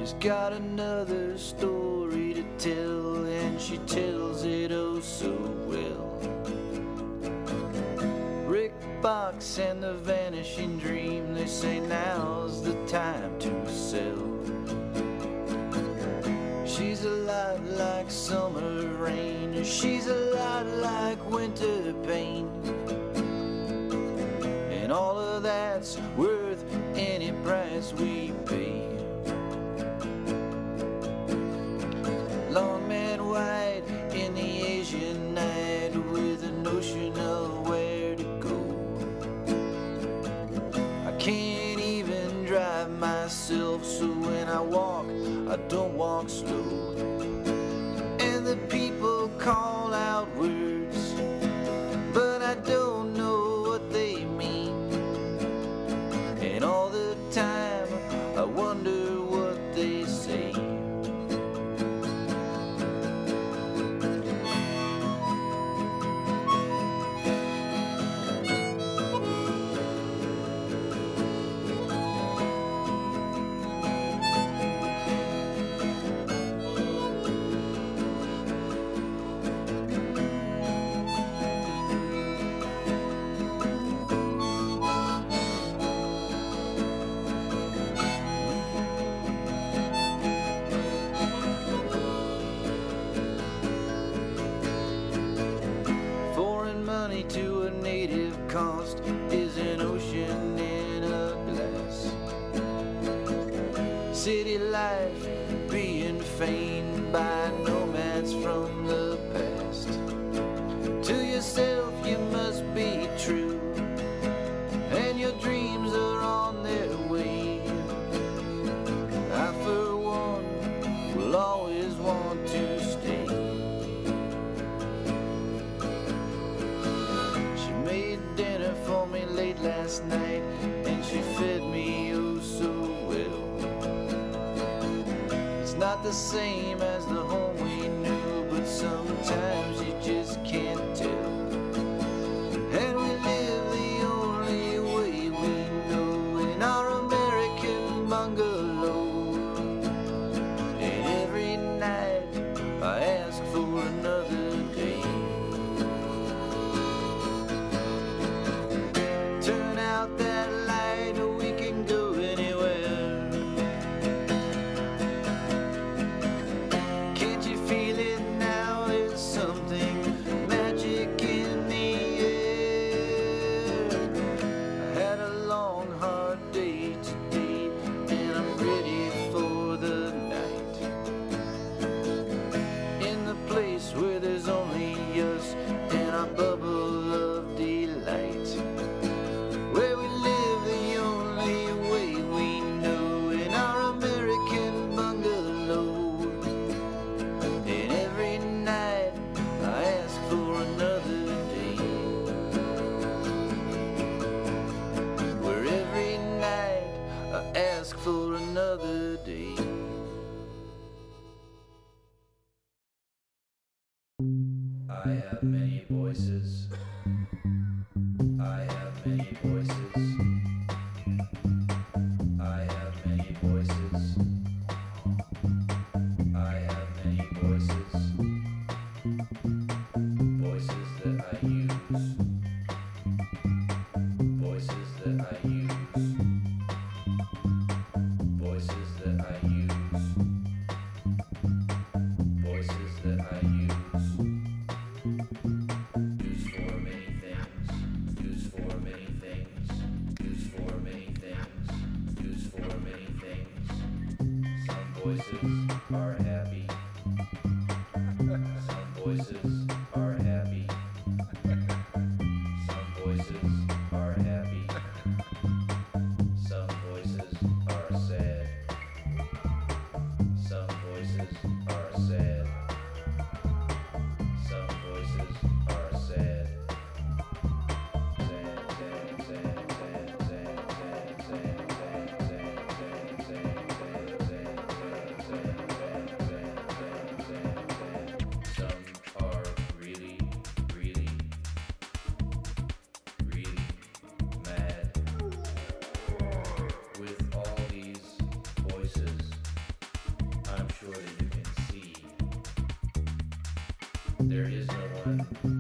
She's got another story to tell, and she tells it oh so well. Rick Box and the Vanishing Dream, they say now's the time to sell. She's a lot like summer rain, she's a lot like winter pain, and all of that's worth any price we pay. Long man white in the Asian night with a notion of where to go. I can't even drive myself, so when I walk, I don't walk slow. And the people call out words, but I don't know what they mean. And all the time I wonder what they say. To a native cost is an ocean in a glass. City life being feigned by nomads from the past. To yourself you must be true, and your dreams are on their way. I for one will always want to stay. For me late last night, and she fed me oh so well. It's not the same as the home we knew, but sometimes you just can't tell. And we live the only way we know in our American bungalow. And every night I ask for another day. Turn out that light, we can go anywhere. Can't you feel it now? There's something magic in the air. I had a long, hard day today, and I'm ready for the night. In the place where there's only us and our bubble of delight. Where we live the only way we know in our American bungalow. And every night I ask for another day. Where every night I ask for another day. I have many voices. I have many voices. I have many voices. I have many voices. Voices that I use. Voices that I use. Voices that I use. Voices that I use. Use for many things. Use for many things. Use for many things. Use for many things. Some voices are happy. Some voices are happy. Some voices are happy. Some voices are sad. Some voices are sad. Some voices are sad. Sad, sad, sad, sad, sad, sad, sad, sad, sad, sad, sad, Some are really, really, really mad with all these voices. There is no one.